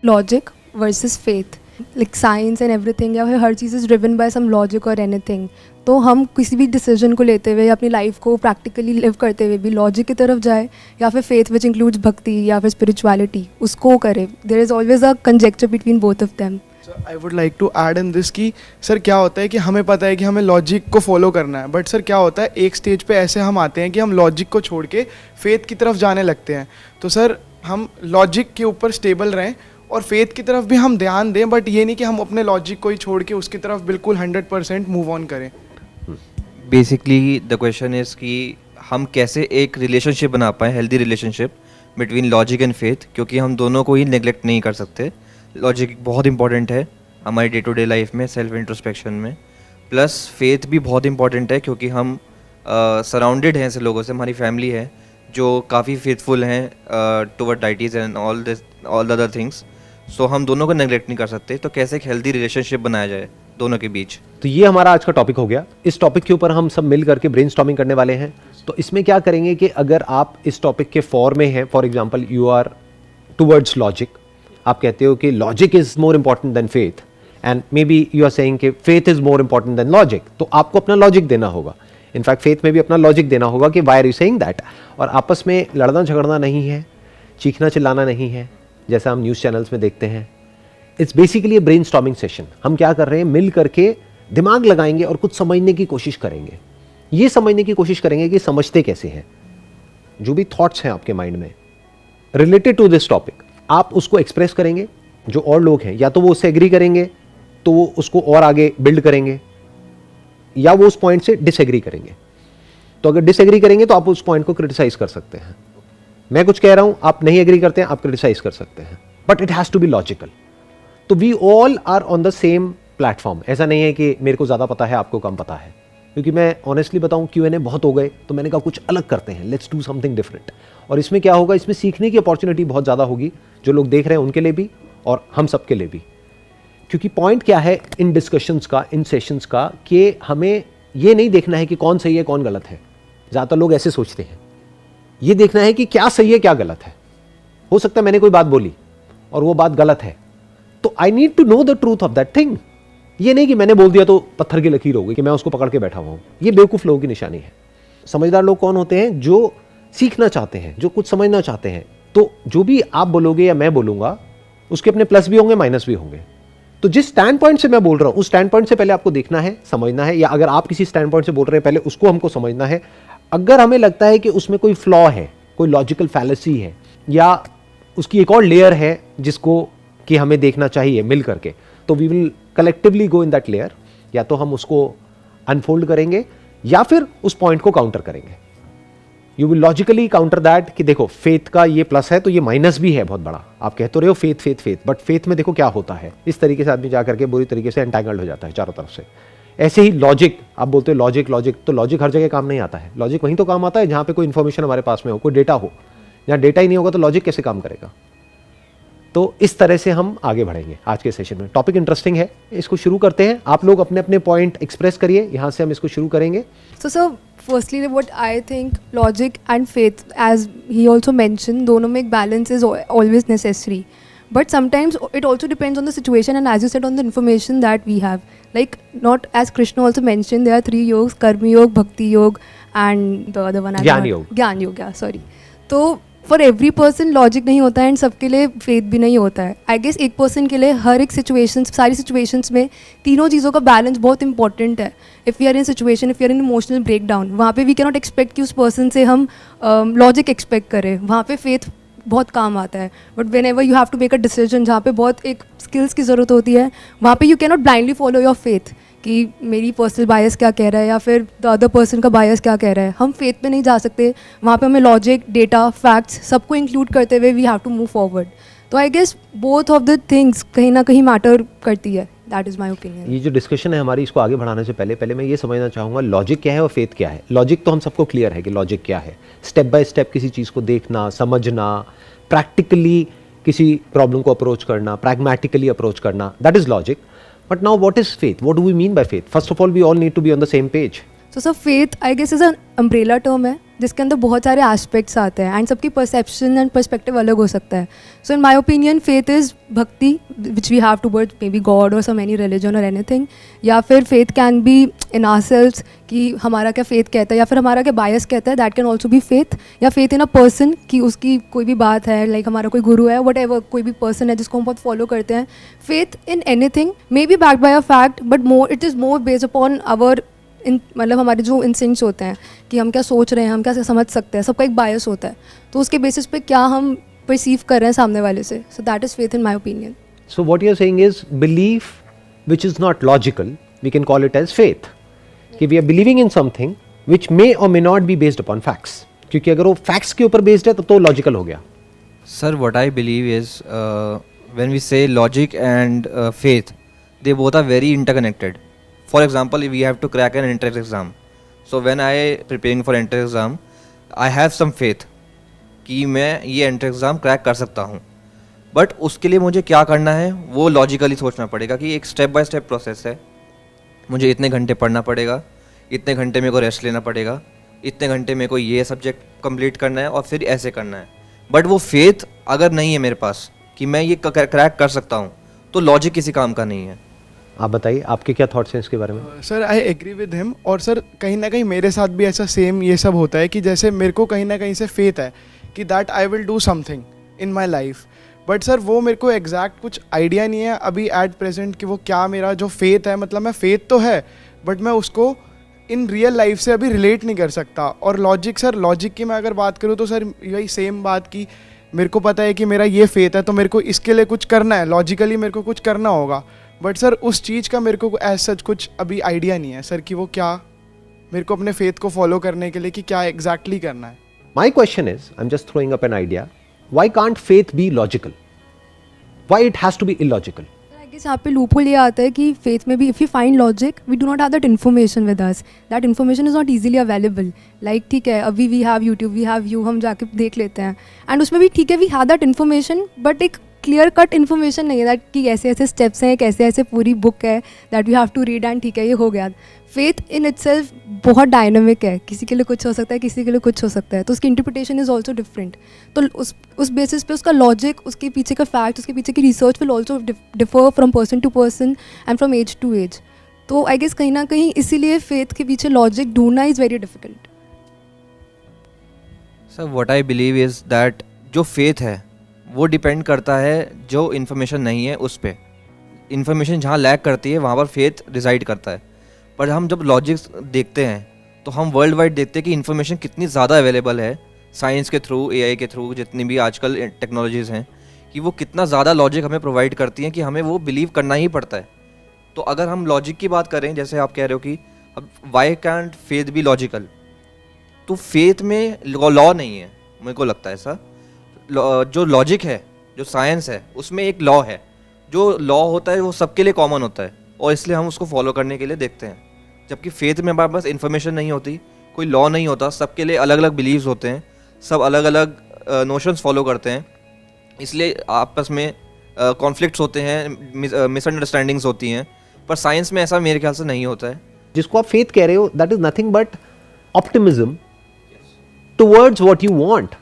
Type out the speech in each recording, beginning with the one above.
Logic versus faith, like science and everything, या फिर हर चीज़ is driven by some logic और एनीथिंग। तो हम किसी भी डिसीजन को लेते हुए या अपनी लाइफ को प्रैक्टिकली लिव करते हुए भी लॉजिक की तरफ जाए या फिर फेथ विच इंक्लूड्स भक्ति या फिर स्पिरिचुअलिटी उसको करे। There is always a conjecture between both of them. I would like to add in this कि सर क्या होता है कि हमें पता है कि हमें लॉजिक को फॉलो करना है, बट सर क्या होता है एक स्टेज पे ऐसे हम आते हैं कि हम लॉजिक को छोड़ के फेथ की तरफ जाने लगते हैं। तो सर हम लॉजिक के ऊपर स्टेबल रहें और फेथ की तरफ भी हम ध्यान दें, बट ये नहीं कि हम अपने लॉजिक को ही छोड़ के उसकी तरफ बिल्कुल 100% मूव ऑन करें। बेसिकली द क्वेश्चन इज़ कि हम कैसे एक रिलेशनशिप बना पाएँ, healthy relationship between logic and faith, क्योंकि हम दोनों को ही नेग्लेक्ट नहीं कर सकते। लॉजिक बहुत इंपॉर्टेंट है हमारी डे टू डे लाइफ में, सेल्फ इंट्रोस्पेक्शन में, प्लस फेथ भी बहुत इंपॉर्टेंट है क्योंकि हम सराउंडेड हैं ऐसे लोगों से, हमारी फैमिली है जो काफ़ी फेथफुल हैं toward deities and all the other things. So हम दोनों को नेग्लेक्ट नहीं कर सकते। तो कैसे एक हेल्दी रिलेशनशिप बनाया जाए दोनों के बीच। तो ये हमारा आज का टॉपिक हो गया। इस टॉपिक के ऊपर हम सब मिल करके ब्रेनस्टॉर्मिंग करने वाले हैं। तो इसमें क्या करेंगे कि अगर आप इस टॉपिक के फॉर में हैं, for example you are towards logic, आप कहते हो कि logic is more important than faith, and maybe you are saying कि faith is more important than logic, तो आपको अपना लॉजिक देना होगा। इनफैक्ट फेथ में भी अपना लॉजिक देना होगा कि why are you saying that. और आपस में लड़ना झगड़ना नहीं है, चीखना चिल्लाना नहीं है जैसा हम न्यूज़ चैनल्स में देखते हैं। It's basically A brainstorming session. हम क्या कर रहे हैं, मिल करके दिमाग लगाएंगे और कुछ समझने की कोशिश करेंगे। ये समझने की कोशिश करेंगे कि समझते कैसे हैं, जो भी थॉट्स हैं आपके माइंड में रिलेटेड टू दिस टॉपिक, आप उसको एक्सप्रेस करेंगे। जो और लोग हैं या तो वो उससे एग्री करेंगे तो वो उसको और आगे बिल्ड करेंगे, या वो उस पॉइंट से डिसएग्री करेंगे। तो अगर डिसएग्री करेंगे तो आप उस पॉइंट को क्रिटिसाइज कर सकते हैं। मैं कुछ कह रहा हूं, आप नहीं एग्री करते हैं, आप क्रिटिसाइज कर सकते हैं, but it has to be logical. तो we all are on the same platform. ऐसा नहीं है कि मेरे को ज़्यादा पता है आपको कम पता है, क्योंकि मैं ऑनेस्टली बताऊं Q&A बहुत हो गए, तो मैंने कहा कुछ अलग करते हैं, लेट्स डू समथिंग डिफरेंट। और इसमें क्या होगा, इसमें सीखने की अपॉर्चुनिटी बहुत ज़्यादा होगी, जो लोग देख रहे हैं उनके लिए भी और हम सब के लिए भी। क्योंकि पॉइंट क्या है इन डिस्कशंस का, इन सेशंस का, कि हमें ये नहीं देखना है कि कौन सही है कौन गलत है। ज़्यादातर लोग ऐसे सोचते हैं। ये देखना है कि क्या सही है क्या गलत है। हो सकता है मैंने कोई बात बोली और वो बात गलत है, तो I need to know the truth of that thing. ये नहीं कि मैंने बोल दिया तो पत्थर की लकीर होगी कि मैं उसको पकड़ के बैठा हुआ हूं। ये बेवकूफ़ लोगों की निशानी है। समझदार लोग कौन होते हैं, जो सीखना चाहते हैं, जो कुछ समझना चाहते हैं। तो जो भी आप बोलोगे या मैं बोलूंगा, उसके अपने प्लस भी होंगे माइनस भी होंगे। तो जिस स्टैंड पॉइंट से मैं बोल रहा हूं, उस स्टैंड पॉइंट से पहले आपको देखना है, समझना है, या अगर आप किसी स्टैंड पॉइंट से बोल रहे हैं पहले उसको हमको समझना है। अगर हमें लगता है कि उसमें कोई फ्लॉ है, कोई लॉजिकल फैलेसी है, या उसकी एक और लेयर है जिसको कि हमें देखना चाहिए मिल करके, तो we will collectively go in that layer. या तो हम उसको अनफोल्ड करेंगे या फिर उस पॉइंट को काउंटर करेंगे। You will logically counter that कि देखो फेथ का ये प्लस है तो ये माइनस भी है बहुत बड़ा। आप कहते रहे हो faith faith faith, but faith में देखो क्या होता है। इस तरीके से आदमी जाकर के बुरी तरीके से एंटैंगल्ड हो जाता है चारों तरफ से। ऐसे ही लॉजिक, आप बोलते हो लॉजिक लॉजिक, तो लॉजिक हर जगह काम नहीं आता है। लॉजिक वहीं तो काम आता है जहां पे कोई इन्फॉर्मेशन हमारे पास में हो, कोई डेटा हो। जहां डेटा ही नहीं होगा तो लॉजिक कैसे काम करेगा। तो इस तरह से हम आगे बढ़ेंगे आज के सेशन में। टॉपिक इंटरेस्टिंग है, इसको शुरू करते हैं। आप लोग अपने अपने पॉइंट एक्सप्रेस करिए, यहां से हम इसको शुरू करेंगे। So sir, firstly what I think, logic and faith, as he also mentioned, दोनों में एक balance is always necessary. But sometimes it also depends on the situation and as you said on the information that we have. Like not as Krishna also mentioned, there are 3 yogas, Karma Yoga, Bhakti Yoga and the other one. Gyan Yoga. Gyan Yoga, sorry. तो for every person logic नहीं होता है and सबके लिए faith भी नहीं होता है। आई गेस एक पर्सन के लिए हर एक सिचुएशंस, सारी सिचुएशंस में तीनों चीज़ों का बैलेंस बहुत इंपॉर्टेंट है। If we are in situation, if we are in emotional break down, वहाँ पे वी कैन नॉट एक्सपेक्ट कि उस पर्सन से हम लॉजिक एक्सपेक्ट करें। वहाँ पे फेथ बहुत काम आता है। But whenever you have to make a decision जहाँ पे बहुत एक स्किल्स की ज़रूरत होती है, वहाँ पे you can not blindly follow your faith कि मेरी पर्सनल बायस क्या कह रहा है या फिर द अदर पर्सन का बायस क्या कह रहा है। हम फेथ पे नहीं जा सकते। वहाँ पे हमें लॉजिक, डेटा, फैक्ट्स सबको इंक्लूड करते हुए we have to move forward. तो I guess both of the things कहीं ना कहीं मैटर करती है। That is my opinion. ये जो डिस्कशन है हमारी, इसको आगे बढ़ाने से पहले मैं ये समझना चाहूँगा लॉजिक क्या है और फेथ क्या है। लॉजिक तो हम सबको क्लियर है कि लॉजिक क्या है। स्टेप बाय स्टेप किसी चीज़ को देखना, समझना, प्रैक्टिकली किसी प्रॉब्लम को अप्रोच करना, प्रैग्मेटिकली अप्रोच करना, that is logic. But now what is faith? What do we mean by faith? First of all, we all need to be on the same page. तो sir faith I guess is a umbrella term है जिसके अंदर बहुत सारे aspects आते हैं and सबकी perception and perspective अलग हो सकता है. So in my opinion faith is भक्ति which we have toward maybe God और सम एनी रिलीजन और एनीथिंग, या फिर faith can be in ourselves कि हमारा क्या फेथ कहता है या फिर हमारा क्या बायस कहता है, that can also be faith, या फेथ इन अ पर्सन कि उसकी कोई भी बात है, लाइक हमारा कोई गुरु है, वट एवर कोई भी पर्सन है जिसको हम बहुत फॉलो करते हैं. Faith in anything maybe backed by a fact but more it is more based upon our मतलब हमारे जो इंस्टिंक्ट्स होते हैं कि हम क्या सोच रहे हैं, हम क्या समझ सकते हैं, सबका एक बायस होता है, तो उसके बेसिस पे क्या हम परसीव कर रहे हैं सामने वाले से. So that is faith in my opinion. So what you're saying is belief which is not logical, we can call it as faith. कि we are believing in something which may or may not be based upon facts. क्योंकि अगर वो facts के ऊपर based है तो logical हो गया. Sir, what I believe is when we say logic and faith, they both are very interconnected. For example, if we have to crack an entrance exam, so when I preparing for entrance exam, I have some faith कि मैं ये entrance exam crack कर सकता हूँ. But उसके लिए मुझे क्या करना है वो लॉजिकली सोचना पड़ेगा कि एक स्टेप बाय स्टेप प्रोसेस है. मुझे इतने घंटे पढ़ना पड़ेगा, इतने घंटे मेरे को रेस्ट लेना पड़ेगा, इतने घंटे मेरे को ये सब्जेक्ट कंप्लीट करना है और फिर ऐसे करना है. बट वो फेथ अगर नहीं है मेरे पास कि मैं ये क्रैक कर सकता हूँ तो लॉजिक किसी काम का नहीं है. आप बताइए आपके क्या थॉट्स हैं इसके बारे में. Sir I agree with him. और सर कहीं ना कहीं मेरे साथ भी ऐसा सेम ये सब होता है कि जैसे मेरे को कहीं ना कहीं से फेथ है कि that I will do something in my life, but sir वो मेरे को एग्जैक्ट कुछ आइडिया नहीं है अभी एट प्रेजेंट कि वो क्या मेरा जो फेथ है, मतलब मैं फेथ तो है बट मैं उसको इन रियल लाइफ से अभी रिलेट नहीं कर सकता. और लॉजिक सर, लॉजिक की मैं अगर बात करूँ तो सर यही सेम बात की मेरे को पता है कि मेरा ये फेथ है तो मेरे को इसके लिए कुछ करना है, लॉजिकली मेरे को कुछ करना होगा, बट सर उस चीज़ का मेरे को एज सच कुछ अभी आइडिया नहीं है सर कि वो क्या मेरे को अपने फेथ को फॉलो करने के लिए कि क्या एग्जैक्टली करना है. माई question is, I am just throwing up an idea, why can't faith be logical? Why it has to be illogical? I guess यहाँ पे लूपहोल ये आता है कि फेथ में भी if you find logic we do not have that information with us, that information is not easily available. Like ठीक है अभी we have YouTube, we have you, हम जाके देख लेते हैं एंड उसमें भी ठीक है we have that information but एक क्लियर कट इन्फॉर्मेशन नहीं है दैट कि ऐसे ऐसे स्टेप्स हैं, एक ऐसे ऐसे पूरी बुक है that we have to read and ठीक है ये हो गया. फेथ इन इटसेल्फ बहुत डायनामिक है, किसी के लिए कुछ हो सकता है, किसी के लिए कुछ हो सकता है, तो उसकी इंटरप्रिटेशन इज़ ऑल्सो डिफरेंट. तो उस बेसिस पे उसका लॉजिक, उसके पीछे का फैक्ट, उसके पीछे की research will also differ from person to person and from age to age. तो आई गेस कहीं ना कहीं इसीलिए फेथ के पीछे लॉजिक ढूंढना is very difficult. Sir what I believe is that जो फेथ है वो डिपेंड करता है जो इन्फॉर्मेशन नहीं है उस पर. इन्फॉर्मेशन जहाँ लैक करती है वहाँ पर फेथ रिजाइड करता है. पर हम जब लॉजिक देखते हैं तो हम वर्ल्ड वाइड देखते हैं कि इन्फॉर्मेशन कितनी ज़्यादा अवेलेबल है साइंस के थ्रू, एआई के थ्रू, जितनी भी आजकल टेक्नोलॉजीज़ हैं कि वो कितना ज़्यादा लॉजिक हमें प्रोवाइड करती हैं कि हमें वो बिलीव करना ही पड़ता है. तो अगर हम लॉजिक की बात करें, जैसे आप कह रहे हो कि अब why can't faith B logical, तो फेथ में लॉ नहीं है मेरे को लगता है ऐसा. जो लॉजिक है, जो साइंस है, उसमें एक लॉ है. जो लॉ होता है वो सबके लिए कॉमन होता है और इसलिए हम उसको फॉलो करने के लिए देखते हैं. जबकि फेथ में हमारे पास इन्फॉर्मेशन नहीं होती, कोई लॉ नहीं होता, सबके लिए अलग अलग बिलीव्स होते हैं, सब अलग अलग नोशंस फॉलो करते हैं, इसलिए आपस में कॉन्फ्लिक्ट्स होते हैं, मिसअंडरस्टैंडिंग्स होती हैं. पर साइंस में ऐसा मेरे ख्याल से नहीं होता है. जिसको आप फेथ कह रहे हो that is nothing but optimism towards what you want.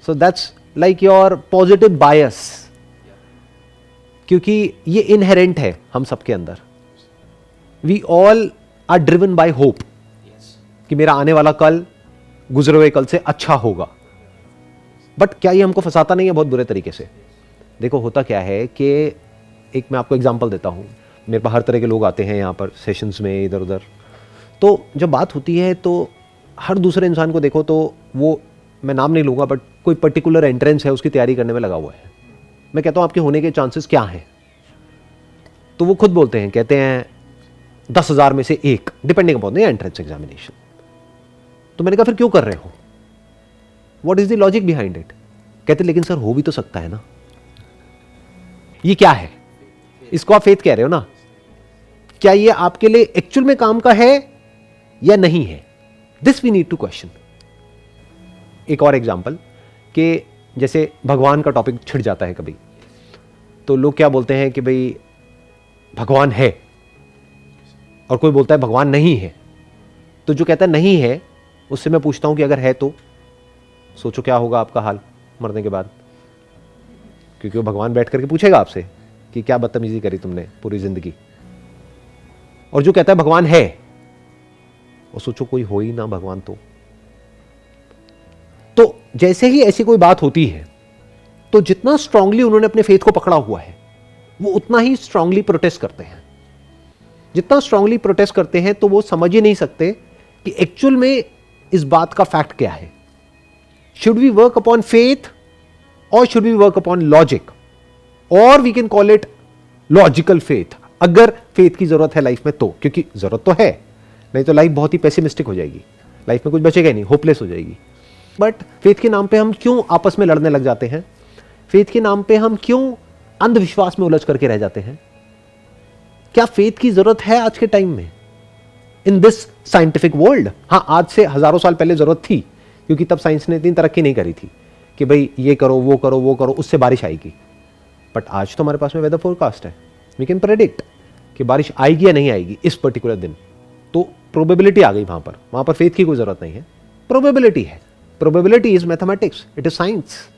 So that's like your positive bias, क्योंकि ये इनहेरेंट है हम सबके अंदर. We all are driven by hope कि मेरा आने वाला कल गुजरे हुए कल से अच्छा होगा. बट क्या ये हमको फंसाता नहीं है बहुत बुरे तरीके से? देखो होता क्या है कि एक मैं आपको एग्जांपल देता हूं. मेरे पास हर तरह के लोग आते हैं यहाँ पर सेशंस में, इधर उधर. तो जब बात होती है तो हर दूसरे इंसान को देखो तो वो, मैं नाम नहीं लूँगा बट कोई पर्टिकुलर एंट्रेंस है उसकी तैयारी करने में लगा हुआ है. मैं कहता हूँ आपके होने के चांसेस क्या हैं, तो वो खुद बोलते हैं, कहते हैं 10,000 में से एक, depending upon the entrance examination. तो मैंने कहा फिर क्यों कर रहे हो, what is the logic behind it? कहते लेकिन सर हो भी तो सकता है ना. ये क्या है? इसको आप फेथ कह रहे हो ना. क्या ये आपके लिए एक्चुअल में काम का है या नहीं है? This we need to question. एक और एग्जाम्पल कि जैसे भगवान का टॉपिक छिड़ जाता है कभी, तो लोग क्या बोलते हैं कि भाई भगवान है, और कोई बोलता है भगवान नहीं है. तो जो कहता है नहीं है, उससे मैं पूछता हूं कि अगर है तो सोचो क्या होगा आपका हाल मरने के बाद, क्योंकि वो भगवान बैठ करके पूछेगा आपसे कि क्या बदतमीजी करी तुमने पूरी जिंदगी। और जो कहता है भगवान है, वो सोचो कोई हो ही ना भगवान तो जैसे ही ऐसी कोई बात होती है तो जितना स्ट्रांगली उन्होंने अपने फेथ को पकड़ा हुआ है वो उतना ही स्ट्रांगली प्रोटेस्ट करते हैं। जितना स्ट्रांगली प्रोटेस्ट करते हैं तो वो समझ ही नहीं सकते कि एक्चुअल में इस बात का फैक्ट क्या है। Should we work upon faith और should we work upon logic, और we can call it logical faith, अगर फेथ की जरूरत है लाइफ में तो, क्योंकि जरूरत तो है, नहीं तो लाइफ बहुत ही पेसिमिस्टिक हो जाएगी, लाइफ में कुछ बचेगा ही नहीं, होपलेस हो जाएगी। बट फेथ के नाम पे हम क्यों आपस में लड़ने लग जाते हैं? फेथ के नाम पे हम क्यों अंधविश्वास में उलझ करके रह जाते हैं? क्या फेथ की जरूरत है आज के टाइम में इन दिस साइंटिफिक वर्ल्ड? हाँ, आज से हजारों साल पहले जरूरत थी, क्योंकि तब साइंस ने इतनी तरक्की नहीं करी थी कि भाई ये करो वो करो वो करो उससे बारिश आएगी। बट आज तो हमारे पास में वेदर फोरकास्ट है, वी कैन प्रेडिक्ट कि बारिश आएगी या नहीं आएगी इस पर्टिकुलर दिन। तो प्रोबेबिलिटी आ गई वहां पर फेथ की कोई जरूरत नहीं है, प्रोबेबिलिटी है। Probability is mathematics, it is science.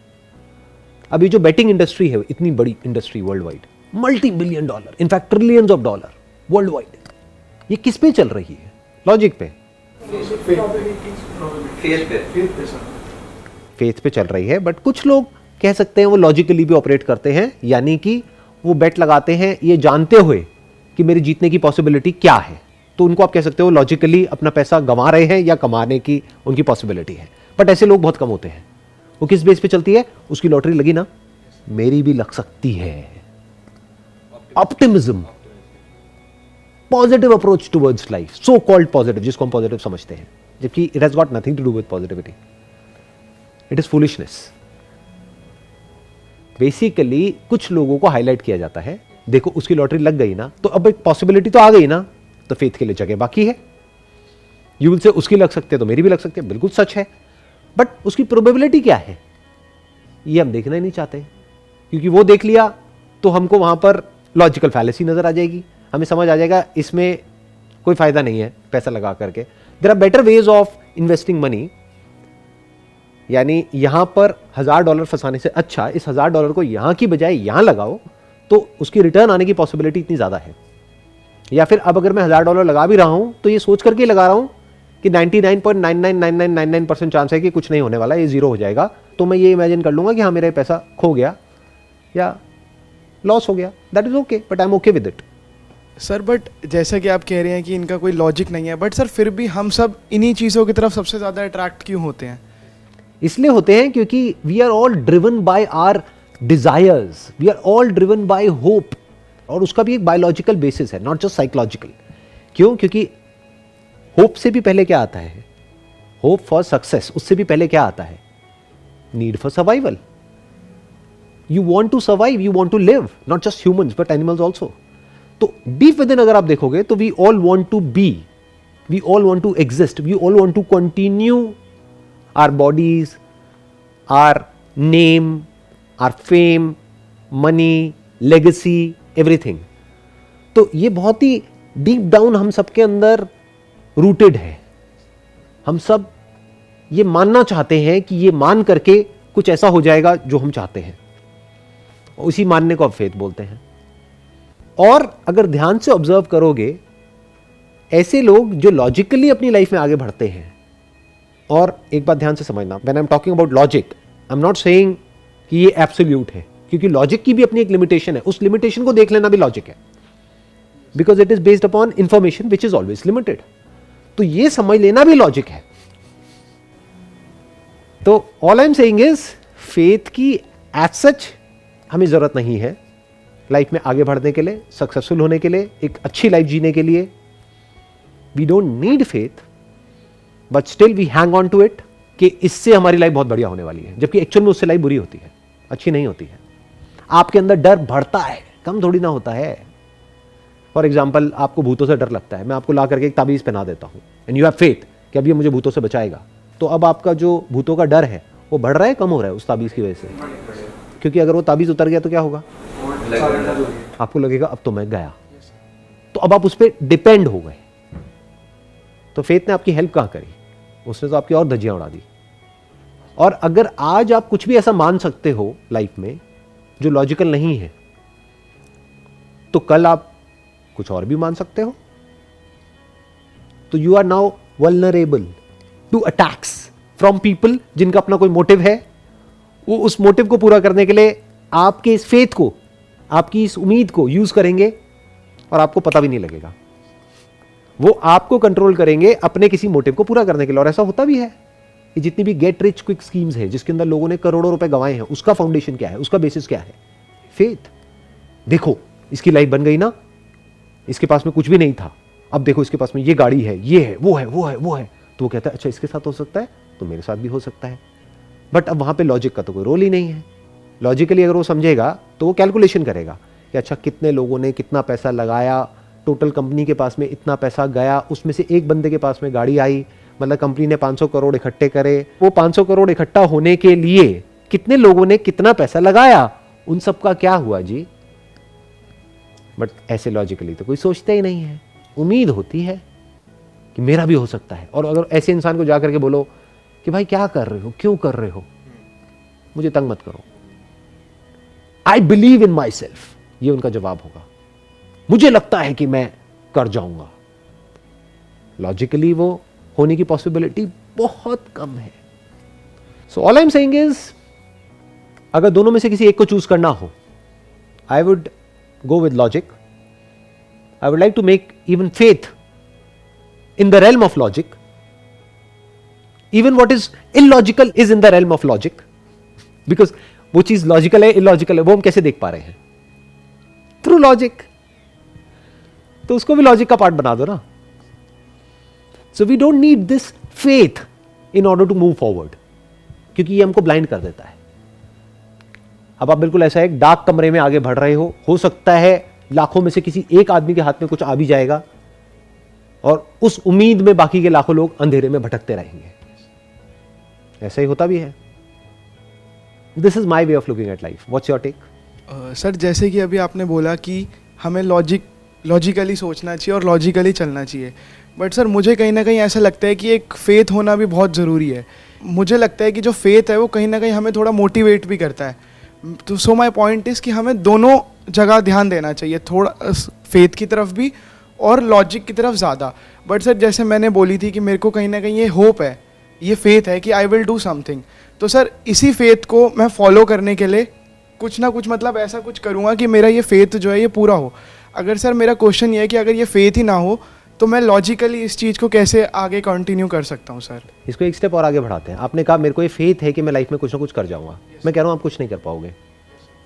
अभी जो बेटिंग इंडस्ट्री है, इतनी बड़ी industry world wide, multi billion dollar, in fact trillions of dollar world wide, ये किस पे चल रही है? लॉजिक पे, फेथ पे चल रही है। बट कुछ लोग कह सकते हैं वो लॉजिकली भी ऑपरेट करते हैं, यानी कि वो बेट लगाते हैं ये जानते हुए कि मेरी जीतने की पॉसिबिलिटी क्या है, तो उनको आप कह सकते हो लॉजिकली अपना पैसा गंवा रहे हैं या कमाने की उनकी पॉसिबिलिटी है। बट ऐसे लोग बहुत कम होते हैं। वो किस बेस पे चलती है? उसकी लॉटरी लगी ना, मेरी भी लग सकती है। Optimism, positive approach towards life, so called positive, जिसको हम पॉजिटिव समझते हैं, जबकि it has got nothing to do with positivity, it is foolishness. Basically कुछ लोगों को हाईलाइट किया जाता है, देखो उसकी लॉटरी लग गई ना, तो अब एक पॉसिबिलिटी तो आ गई ना, तो फेथ के लिए जगह बाकी है। यू विल से उसकी लग सकते हैं तो मेरी भी लग सकती है, बिल्कुल सच है। बट उसकी प्रोबेबिलिटी क्या है ये हम देखना ही नहीं चाहते, क्योंकि वो देख लिया तो हमको वहां पर लॉजिकल फैलेसी नजर आ जाएगी, हमें समझ आ जाएगा इसमें कोई फायदा नहीं है पैसा लगा करके। There are better ways of investing money, यानी यहां पर $1000 फंसाने से अच्छा इस $1000 को यहां की बजाय यहां लगाओ, तो उसकी रिटर्न आने की पॉसिबिलिटी इतनी ज्यादा है। या फिर अब अगर मैं $1000 लगा भी रहा हूं तो ये सोच करके लगा रहा हूं कि 99.999999% चांस है कि कुछ नहीं होने वाला, ये जीरो हो जाएगा, तो मैं ये इमेजिन कर लूंगा कि हाँ मेरा पैसा खो गया या लॉस हो गया, that is okay, but I am okay with it. Sir but जैसा कि आप कह रहे हैं कि इनका कोई लॉजिक नहीं है, बट सर फिर भी हम सब इन्हीं चीज़ों की तरफ सबसे ज़्यादा अट्रैक्ट क्यों होते हैं? इसलिए होते हैं क्योंकि we are all driven by our desires, we are all driven by hope, और उसका भी एक बायोलॉजिकल बेसिस है, नॉट जस्ट साइकोलॉजिकल। क्यों? क्योंकि होप से भी पहले क्या आता है? Hope for success. उससे भी पहले क्या आता है? Need for survival. You want to survive, you want to live, not just humans but animals also. तो डीप विद इन अगर आप देखोगे तो we all want to be, we all want to exist, we all want to continue our bodies, our name, our fame, money, legacy, everything. तो ये बहुत ही deep down हम सबके अंदर रूटेड है। हम सब ये मानना चाहते हैं कि ये मान करके कुछ ऐसा हो जाएगा जो हम चाहते हैं, उसी मानने को अब फेथ बोलते हैं। और अगर ध्यान से ऑब्जर्व करोगे, ऐसे लोग जो लॉजिकली अपनी लाइफ में आगे बढ़ते हैं, और एक बात ध्यान से समझना, when I am talking about logic, I am not saying कि ये एब्सोल्यूट है, क्योंकि लॉजिक की भी अपनी एक लिमिटेशन है, उस लिमिटेशन को देख लेना भी लॉजिक है, because it is based upon information which is always limited. तो ये समझ लेना भी लॉजिक है। तो all I am saying is faith की एज सच हमें जरूरत नहीं है लाइफ में आगे बढ़ने के लिए, सक्सेसफुल होने के लिए, एक अच्छी लाइफ जीने के लिए। We don't need faith, but still we hang on to it कि इससे हमारी लाइफ बहुत बढ़िया होने वाली है, जबकि एक्चुअल में उससे लाइफ बुरी होती है, अच्छी नहीं होती है। आपके अंदर डर बढ़ता है, कम थोड़ी ना होता है। फॉर एग्जाम्पल, आपको भूतों से डर लगता है, मैं आपको ला करके एक ताबीज पहना देता हूं, एंड यू हैव फेथ कि अब ये मुझे भूतों से बचाएगा, तो अब आपका जो भूतों का डर है वो बढ़ रहा है, कम हो रहा है उस ताबीज की वजह से? क्योंकि अगर वो ताबीज उतर गया तो क्या होगा? आपको लगेगा अब तो मैं गया, तो अब आप उस पर डिपेंड हो गए। तो फेथ ने आपकी हेल्प कहाँ करी? उसने तो आपकी और धज्जियां उड़ा दी। और अगर आज आप कुछ भी ऐसा मान सकते हो लाइफ में जो लॉजिकल नहीं है, तो कल आप कुछ और भी मान सकते हो। तो you are now vulnerable to attacks from people जिनका अपना कोई मोटिव है। वो उस मोटिव को पूरा करने के लिए आपके इस फेथ को, आपकी इस उम्मीद को यूज करेंगे और आपको पता भी नहीं लगेगा। वो आपको कंट्रोल करेंगे अपने किसी मोटिव को पूरा करने के लिए। और ऐसा होता भी है कि जितनी भी गेट रिच क्विक स्कीम्स है जिसके अंदर लोगों ने करोड़ों रुपए गंवाए हैं, उसका फाउंडेशन क्या है, उसका बेसिस क्या है? फेथ। देखो इसकी लाइफ बन गई ना, इसके पास में कुछ भी नहीं था, अब देखो इसके पास में ये गाड़ी है, ये है, वो है, वो है, वो है। तो वो कहता है अच्छा इसके साथ हो सकता है तो मेरे साथ भी हो सकता है। बट अब वहां पे लॉजिक का तो कोई रोल ही नहीं है। लॉजिकली अगर वो समझेगा तो वो कैलकुलेशन करेगा कि अच्छा कितने लोगों ने कितना पैसा लगाया, टोटल कंपनी के पास में इतना पैसा गया, उसमें से एक बंदे के पास में गाड़ी आई, मतलब कंपनी ने 500 करोड़ इकट्ठे करे। वो 500 करोड़ इकट्ठा होने के लिए कितने लोगों ने कितना पैसा लगाया, उन सब का क्या हुआ जी? बट ऐसे लॉजिकली तो कोई सोचता ही नहीं है। उम्मीद होती है कि मेरा भी हो सकता है। और अगर ऐसे इंसान को जाकर के बोलो कि भाई क्या कर रहे हो, क्यों कर रहे हो, मुझे तंग मत करो, I believe in my self, ये उनका जवाब होगा। मुझे लगता है कि मैं कर जाऊंगा। लॉजिकली वो होने की पॉसिबिलिटी बहुत कम है। So all I am saying is, अगर दोनों में से किसी एक को चूज करना हो, I would go with logic. I would like to make even faith in the realm of logic. Even what is illogical is in the realm of logic. Because वो चीज लॉजिकल है, इलॉजिकल है, वो हम कैसे देख पा रहे हैं? Through logic. तो उसको भी लॉजिक का पार्ट बना दो ना। So we don't need this faith in order to move forward, क्योंकि ये हमको ब्लाइंड कर देता है। अब आप बिल्कुल ऐसा एक डार्क कमरे में आगे बढ़ रहे हो सकता है लाखों में से किसी एक आदमी के हाथ में कुछ आ भी जाएगा और उस उम्मीद में बाकी के लाखों लोग अंधेरे में भटकते रहेंगे। ऐसा ही होता भी है। This is my way of looking at life. What's your take? Sir जैसे कि अभी आपने बोला कि हमें लॉजिकली सोचना चाहिए और लॉजिकली चलना चाहिए, बट सर मुझे कहीं ना कहीं ऐसा लगता है कि एक फेथ होना भी बहुत ज़रूरी है। मुझे लगता है कि जो फेथ है वो कहीं ना कहीं हमें थोड़ा मोटिवेट भी करता है। तो सो माई पॉइंट इज़ कि हमें दोनों जगह ध्यान देना चाहिए, थोड़ा फेथ की तरफ भी और लॉजिक की तरफ ज़्यादा। बट सर जैसे मैंने बोली थी कि मेरे को कहीं ना कहीं ये होप है, ये फेथ है कि आई विल डू समथिंग। तो सर इसी फेथ को मैं फॉलो करने के लिए कुछ ना कुछ मतलब ऐसा कुछ करूँगा कि मेरा ये फेथ जो है ये पूरा हो। अगर सर मेरा क्वेश्चन ये है कि अगर ये फेथ ही ना हो तो मैं लॉजिकली इस चीज़ को कैसे आगे कंटिन्यू कर सकता हूँ? सर इसको एक स्टेप और आगे बढ़ाते हैं। आपने कहा मेरे को ये फेथ है कि मैं लाइफ में कुछ ना कुछ कर जाऊंगा। मैं कह रहा हूँ आप कुछ नहीं कर पाओगे।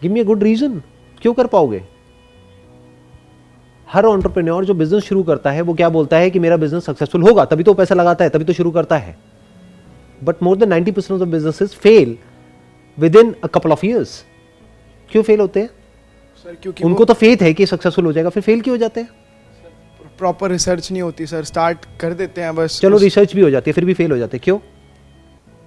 Give me a good reason, क्यों कर पाओगे? हर एंटरप्रेन्योर जो बिजनेस शुरू करता है वो क्या बोलता है कि मेरा बिजनेस सक्सेसफुल होगा, तभी तो पैसा लगाता है, तभी तो शुरू करता है। But more than 90% of businesses fail with in a couple of years. क्यों फेल होते हैं? सर क्योंकि उनको तो फेथ है कि सक्सेसफुल हो जाएगा, फिर फेल क्यों हो जाते हैं? प्रॉपर रिसर्च नहीं होती सर, स्टार्ट कर देते हैं बस। चलो रिसर्च भी हो जाती है फिर भी फेल हो जाते हैं, क्यों?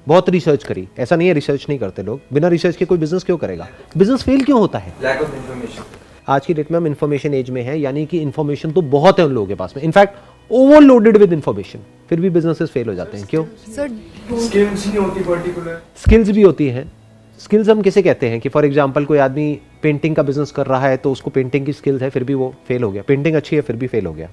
बहुत रिसर्च करी, ऐसा नहीं है रिसर्च नहीं करते लोग। बिना रिसर्च के कोई बिजनेस क्यों करेगा? बिजनेस फेल क्यों होता है? Lack of information. आज की डेट में हम इन्फॉर्मेशन एज में है, यानी कि इन्फॉर्मेशन तो बहुत है उन लोगों के पास में, इनफैक्ट ओवरलोडेड विद इन्फॉर्मेशन, फिर भी बिजनेसेस फेल हो जाते हैं। क्यों? सर स्किल्स नहीं होती पर्टिकुलर। स्किल्स भी होती हैं। स्किल्स हम किसे कहते हैं कि फॉर एग्जांपल कोई आदमी पेंटिंग का बिजनेस कर रहा है तो उसको पेंटिंग की स्किल्स है, फिर भी वो फेल हो गया। पेंटिंग अच्छी है फिर भी फेल हो गया,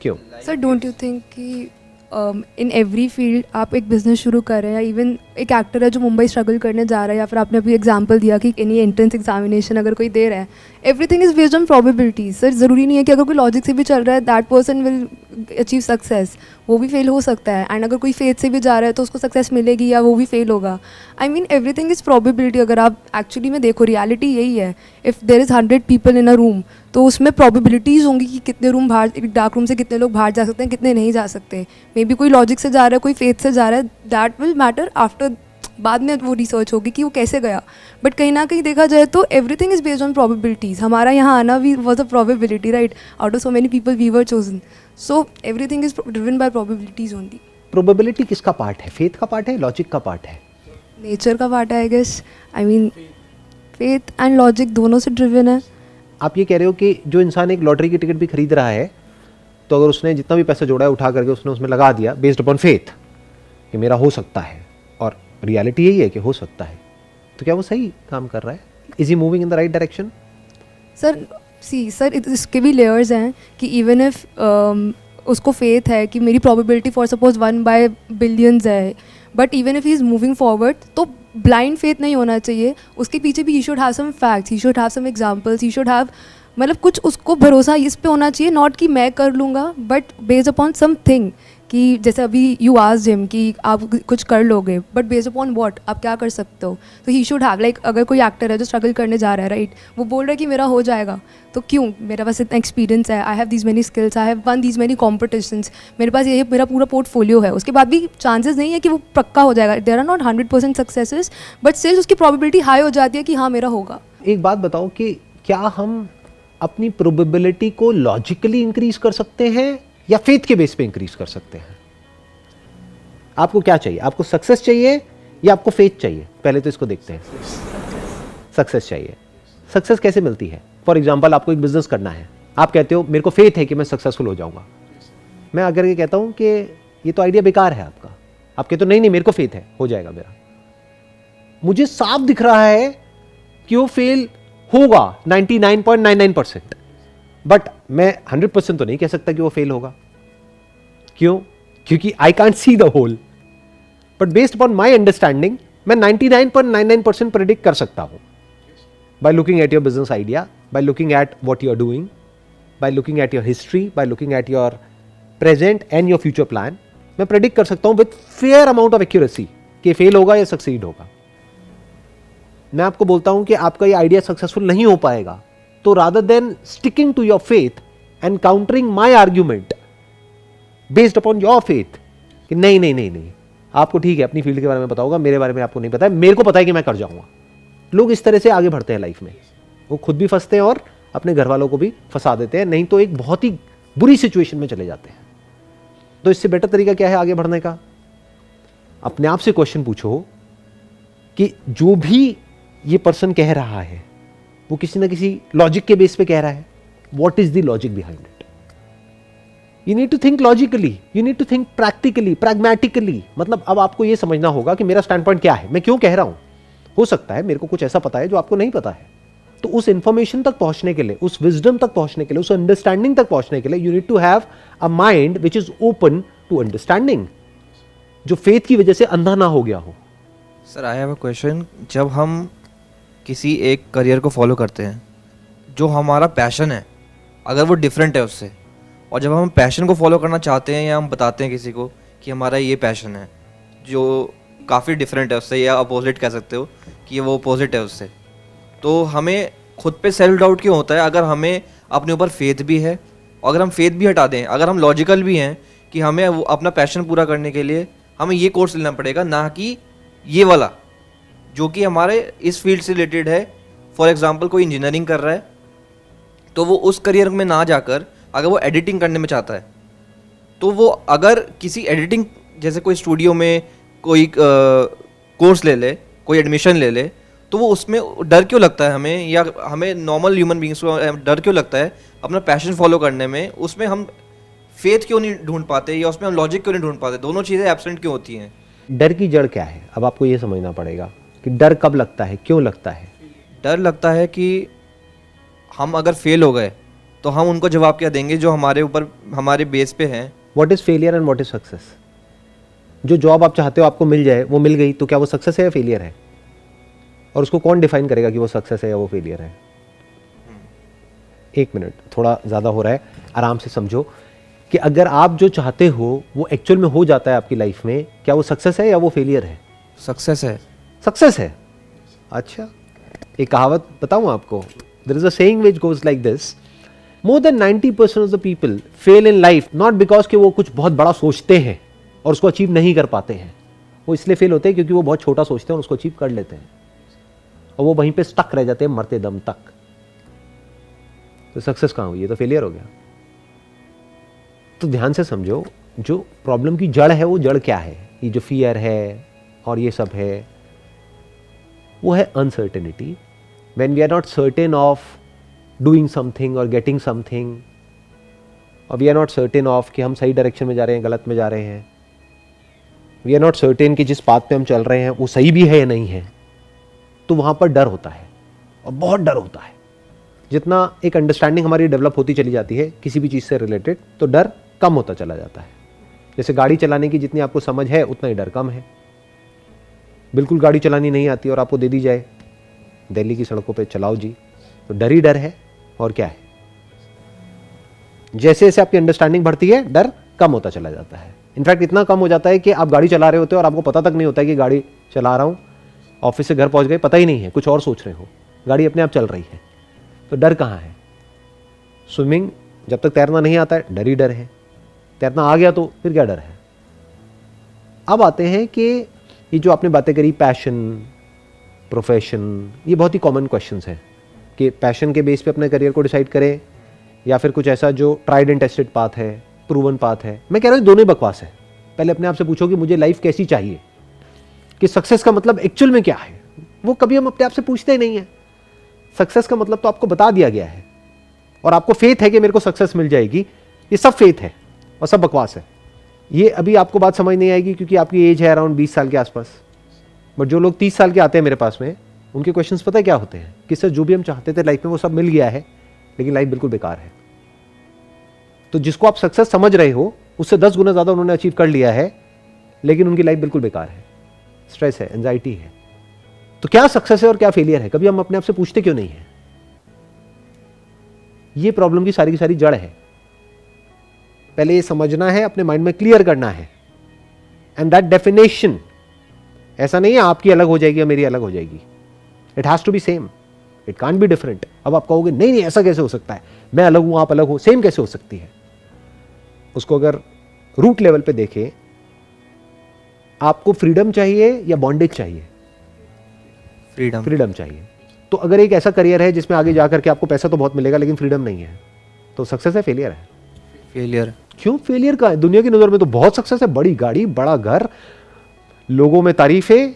क्यों? सर डोंट यू थिंक कि इन एवरी फील्ड आप एक बिजनेस शुरू कर रहे हैं, या इवन एक एक्टर है जो मुंबई स्ट्रगल करने जा रहा है, या फिर आपने अभी एग्जांपल दिया कि एनी एंट्रेंस एग्जामिनेशन अगर कोई दे रहा है, everything is based on probabilities. Sir ज़रूरी नहीं है कि अगर कोई लॉजिक से भी चल रहा है that person will achieve success, वो भी फेल हो सकता है। एंड अगर कोई फेथ से भी जा रहा है तो उसको सक्सेस मिलेगी या वो भी फेल होगा। I mean everything is probability. अगर आप एक्चुअली में देखो रियलिटी यही है, if there is 100 people in a room तो उसमें प्रोबेबिलिटीज़ होंगी कि कितने रूम बाहर, एक डार्क रूम से कितने लोग बाहर जा सकते हैं, कितने नहीं जा सकते। मे बी कोई लॉजिक से जा रहा है, कोई फेथ से जा रहा है, दैट विल मैटर आफ्टर, बाद में वो रिसर्च होगी कि वो कैसे गया। बट कहीं ना कहीं देखा जाए तो everything is based on probabilities. हमारा यहाँ आना भी was a probability, right? Out of so many people we were chosen. So everything is driven by probabilities only. Probability किसका पार्ट है? फेथ का पार्ट है, लॉजिक का पार्ट है? नेचर का पार्ट है I guess. I mean faith and logic दोनों से ड्रिवन है। आप ये कह रहे हो कि जो इंसान एक लॉटरी की टिकट भी खरीद रहा है तो अगर उसने जितना भी पैसा जोड़ा है उठा करके उसने उसमें लगा दिया बेस्ड अपॉन फेथ कि मेरा हो सकता है, और रियलिटी यही है कि हो सकता है, तो क्या वो सही काम कर रहा है? Is he moving in the right direction? Sir इसके भी लेयर्स हैं कि इवन इफ उसको फेथ है कि मेरी प्रोबेबिलिटी फॉर सपोज 1/billions है, but even if he is moving forward, तो ब्लाइंड फेथ नहीं होना चाहिए, उसके पीछे भी he should have some facts, he should have some examples, he should have मतलब कुछ उसको भरोसा इस पे होना चाहिए, नॉट कि मैं कर लूँगा, बट बेस्ड अपॉन समथिंग, कि जैसे अभी यू आस्क्ड हिम कि आप कुछ कर लोगे, बट बेस्ड अपॉन व्हाट, आप क्या कर सकते हो? तो ही शुड हैव लाइक, अगर कोई एक्टर है जो स्ट्रगल करने जा रहा है, राइट, वो बोल रहा है कि मेरा हो जाएगा, तो क्यों? मेरे पास इतना एक्सपीरियंस है, I have these many skills, I have one these many competitions, मेरे पास ये मेरा पूरा पोर्टफोलियो है, उसके बाद भी चांसेस नहीं है कि वो पक्का हो जाएगा। There are not 100% successes, but still उसकी प्रोबेबिलिटी हाई हो जाती है कि हाँ मेरा होगा। एक बात बताओ कि क्या हम अपनी प्रोबेबिलिटी को लॉजिकली इंक्रीज कर सकते हैं या फेथ के बेस पे इंक्रीज कर सकते हैं? आपको क्या चाहिए? आपको सक्सेस चाहिए या आपको फेथ चाहिए? पहले तो इसको देखते हैं। सक्सेस चाहिए। सक्सेस कैसे मिलती है? फॉर एग्जाम्पल, आपको एक बिजनेस करना है, आप कहते हो मेरे को फेथ है कि मैं सक्सेसफुल हो जाऊंगा। मैं अगर ये कहता हूं कि ये तो आइडिया बेकार है आपका, आप कहते हो नहीं नहीं मेरे को फेथ है, हो जाएगा मेरा। मुझे साफ दिख रहा है कि वो फेल होगा 99.99%, बट मैं 100% तो नहीं कह सकता कि वो फेल होगा। क्यों? क्योंकि I can't see the whole, but based upon my understanding मैं 99.99% प्रेडिक्ट कर सकता हूं, by looking at your business idea, by looking at what you are doing, by looking at your history, by looking at your present and your future plan. मैं predict कर सकता हूं with fair amount of accuracy कि fail होगा या succeed होगा। मैं आपको बोलता हूं कि आपका ये आइडिया सक्सेसफुल नहीं हो पाएगा, तो rather than sticking to your faith and countering my argument based upon your faith कि नहीं नहीं नहीं नहीं, आपको ठीक है अपनी फील्ड के बारे में बताऊंगा, मेरे बारे में आपको नहीं पता है, मेरे को पता है कि मैं कर जाऊंगा। लोग इस तरह से आगे बढ़ते हैं लाइफ में, वो खुद भी फंसते हैं और अपने घर वालों को भी फंसा देते हैं, नहीं तो एक बहुत ही बुरी सिचुएशन में चले जाते हैं। तो इससे बेटर तरीका क्या है आगे बढ़ने का? अपने आप से क्वेश्चन पूछो कि जो भी ये पर्सन कह रहा है वो किसी ना किसी लॉजिक के बेस पे कह रहा है। What is the logic behind it? You need to think logically, you need to think practically, pragmatically. मतलब अब आपको यह समझना होगा कि मेरा स्टैंड पॉइंट क्या है, मैं क्यों कह रहा हूं। हो सकता है मेरे को कुछ ऐसा पता है जो आपको नहीं पता है, तो उस इंफॉर्मेशन तक पहुंचने के लिए, उस विजडम तक पहुंचने के लिए, उस अंडरस्टैंडिंग तक पहुंचने के लिए you need to have a mind which is open to understanding, जो फेथ की वजह से अंधा ना हो गया हो। Sir I have a question. जब हम किसी एक करियर को फॉलो करते हैं, जो हमारा पैशन है, अगर वो डिफरेंट है उससे, और जब हम पैशन को फॉलो करना चाहते हैं या हम बताते हैं किसी को कि हमारा ये पैशन है जो काफ़ी डिफरेंट है उससे, या अपोजिट कह सकते हो कि वो अपोजिट है उससे, तो हमें खुद पे सेल्फ डाउट क्यों होता है? अगर हमें अपने ऊपर फेथ भी है, और अगर हम फेथ भी हटा दें, अगर हम लॉजिकल भी हैं कि हमें वो अपना पैशन पूरा करने के लिए हमें ये कोर्स लेना पड़ेगा, ना कि ये वाला जो कि हमारे इस फील्ड से रिलेटेड है। फॉर एग्जांपल कोई इंजीनियरिंग कर रहा है, तो वो उस करियर में ना जाकर अगर वो एडिटिंग करने में चाहता है, तो वो अगर किसी एडिटिंग जैसे कोई स्टूडियो में कोई कोर्स ले ले, कोई एडमिशन ले ले, तो वो उसमें डर क्यों लगता है हमें, या हमें नॉर्मल ह्यूमन बींग्स को डर क्यों लगता है अपना पैशन फॉलो करने में? उसमें हम फेथ क्यों नहीं ढूंढ पाते, या उसमें हम लॉजिक क्यों नहीं ढूंढ पाते? दोनों चीज़ें एब्सेंट क्यों होती हैं? डर की जड़ क्या है? अब आपको ये समझना पड़ेगा कि डर कब लगता है, क्यों लगता है। डर लगता है कि हम अगर फेल हो गए तो हम उनको जवाब क्या देंगे जो हमारे ऊपर, हमारे बेस पे हैं। What is failure and what is success? जो जॉब आप चाहते हो आपको मिल जाए, वो मिल गई, तो क्या वो सक्सेस है या फेलियर है? और उसको कौन डिफाइन करेगा कि वो सक्सेस है या वो फेलियर है? एक मिनट, थोड़ा ज़्यादा हो रहा है, आराम से समझो कि अगर आप जो चाहते हो वो एक्चुअल में हो जाता है आपकी लाइफ में, क्या वो सक्सेस है या वो फेलियर है? सक्सेस है। सक्सेस है। अच्छा, एक कहावत बताऊं आपको, there is a saying which goes like this, more than 90% of the people fail in life not because कि वो कुछ बहुत बड़ा सोचते हैं और उसको अचीव नहीं कर पाते हैं, वो इसलिए फेल होते हैं क्योंकि वो बहुत छोटा सोचते हैं और उसको अचीव कर लेते हैं, और वो वहीं पे स्टक रह जाते हैं मरते दम तक। तो सक्सेस कहाँ हुई? ये तो फेलियर हो गया। तो ध्यान से समझो, जो प्रॉब्लम की जड़ है वो जड़ क्या है? ये जो फियर है और ये सब है, वो है uncertainty. When we are not certain of doing something और गेटिंग समथिंग, और we are not certain of कि हम सही डायरेक्शन में जा रहे हैं, गलत में जा रहे हैं, वी आर नॉट सर्टेन कि जिस पाथ पे हम चल रहे हैं वो सही भी है या नहीं है, तो वहाँ पर डर होता है और बहुत डर होता है। जितना एक अंडरस्टैंडिंग हमारी डेवलप होती चली जाती है किसी भी चीज़ से रिलेटेड, तो डर कम होता चला जाता है। जैसे गाड़ी चलाने की जितनी आपको समझ है उतना ही डर कम है। बिल्कुल गाड़ी चलानी नहीं आती और आपको दे दी जाए दिल्ली की सड़कों पे चलाओ जी, तो डर ही डर है और क्या है। जैसे जैसे आपकी अंडरस्टैंडिंग बढ़ती है डर कम होता चला जाता है। इनफैक्ट इतना कम हो जाता है कि आप गाड़ी चला रहे होते हो और आपको पता तक नहीं होता है कि गाड़ी चला रहा हूँ, ऑफिस से घर पहुँच गए पता ही नहीं है, कुछ और सोच रहे हो, गाड़ी अपने आप चल रही है। तो डर कहाँ है? स्विमिंग जब तक तैरना नहीं आता है डर ही डर है, तैरना आ गया तो फिर क्या डर है। अब आते हैं कि ये जो आपने बातें करी पैशन, प्रोफेशन, ये बहुत ही कॉमन क्वेश्चंस हैं कि पैशन के बेस पे अपने करियर को डिसाइड करें या फिर कुछ ऐसा जो ट्राइड एंड टेस्टेड पाथ है, प्रूवन पाथ है। मैं कह रहा हूँ दोनों ही बकवास है। पहले अपने आप से पूछो कि मुझे लाइफ कैसी चाहिए, कि सक्सेस का मतलब एक्चुअल में क्या है। वो कभी हम अपने आप से पूछते ही नहीं है। सक्सेस का मतलब तो आपको बता दिया गया है और आपको फेथ है कि मेरे को सक्सेस मिल जाएगी, ये सब फेथ है और सब बकवास है। ये अभी आपको बात समझ नहीं आएगी क्योंकि आपकी एज है अराउंड 20 साल के आसपास। बट जो लोग 30 साल के आते हैं मेरे पास में, उनके क्वेश्चंस पता है क्या होते हैं कि सर जो भी हम चाहते थे लाइफ में वो सब मिल गया है लेकिन लाइफ बिल्कुल बेकार है। तो जिसको आप सक्सेस समझ रहे हो उससे 10 गुना ज्यादा उन्होंने अचीव कर लिया है लेकिन उनकी लाइफ बिल्कुल बेकार है, स्ट्रेस है, एंजाइटी है। तो क्या सक्सेस है और क्या फेलियर है, कभी हम अपने आप से पूछते क्यों नहीं है? ये प्रॉब्लम की सारी जड़ है। पहले ये समझना है, अपने माइंड में क्लियर करना है। एंड दैट डेफिनेशन ऐसा नहीं है आपकी अलग हो जाएगी या मेरी अलग हो जाएगी। It has to be same, it can't be different. अब आप कहोगे नहीं ऐसा कैसे हो सकता है, मैं अलग हूं आप अलग हो, सेम कैसे हो सकती है? उसको अगर रूट लेवल पे देखें, आपको फ्रीडम चाहिए या बॉन्डेज चाहिए? फ्रीडम चाहिए। तो अगर एक ऐसा करियर है जिसमें आगे जाकर के आपको पैसा तो बहुत मिलेगा लेकिन फ्रीडम नहीं है, तो सक्सेस है फेलियर है? फेलियर। क्यों फेलियर का है? दुनिया की नजर में तो बहुत सक्सेस है, बड़ी गाड़ी, बड़ा घर, लोगों में तारीफें,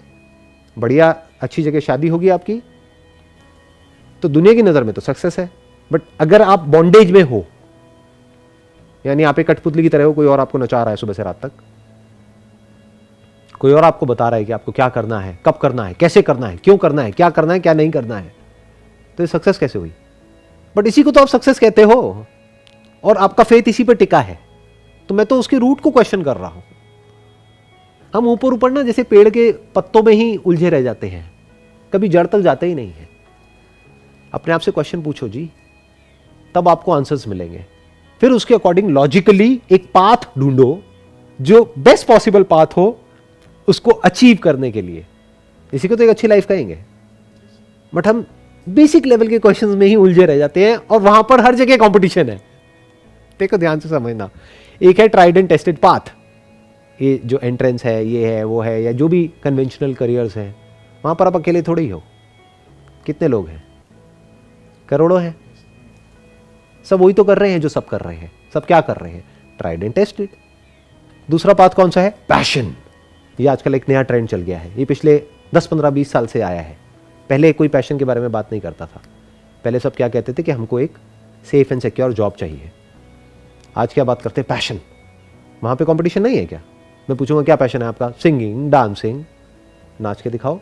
बढ़िया अच्छी जगह शादी होगी आपकी, तो दुनिया की नजर में तो सक्सेस है। बट अगर आप बॉन्डेज में हो, यानी आप एक कठपुतली की तरह हो, कोई और आपको नचा रहा है सुबह से रात तक, कोई और आपको बता रहा है कि आपको क्या करना है, कब करना है, कैसे करना है, क्यों करना है, क्या करना है, क्या नहीं करना है, तो ये सक्सेस कैसे हुई? बट इसी को तो आप सक्सेस कहते हो और आपका फेथ इसी पे टिका है। तो मैं तो उसके रूट को क्वेश्चन कर रहा हूं। हम ऊपर ऊपर ना जैसे पेड़ के पत्तों में ही उलझे रह जाते हैं, कभी जड़ तक जाते ही नहीं है। अपने आप से क्वेश्चन पूछो जी, तब आपको आंसर्स मिलेंगे। फिर उसके अकॉर्डिंग लॉजिकली एक पाथ ढूंढो जो बेस्ट पॉसिबल पाथ हो उसको अचीव करने के लिए। इसी को तो एक अच्छी लाइफ कहेंगे। बट हम बेसिक लेवल के क्वेश्चंस में ही उलझे रह जाते हैं और वहां पर हर जगह कंपटीशन है। देखो ध्यान से समझना, एक है ट्राइड एंड टेस्टेड पाथ, ये जो एंट्रेंस है, ये है, वो है, या जो भी कन्वेंशनल करियर्स हैं, वहां पर आप अकेले थोड़े ही हो। कितने लोग हैं? करोड़ों हैं। सब वही तो कर रहे हैं जो सब कर रहे हैं। सब क्या कर रहे हैं? Tried and tested. दूसरा पाथ कौन सा है? पैशन। ये आजकल एक नया ट्रेंड चल गया है, ये पिछले 10, 15, 20 साल से आया है। पहले कोई पैशन के बारे में बात नहीं करता था। पहले सब क्या कहते थे कि हमको एक सेफ एंड सिक्योर जॉब चाहिए। आज क्या बात करते हैं? पैशन। वहां पे कंपटीशन नहीं है क्या? मैं पूछूंगा क्या पैशन है आपका? सिंगिंग, डांसिंग, नाच के दिखाओ।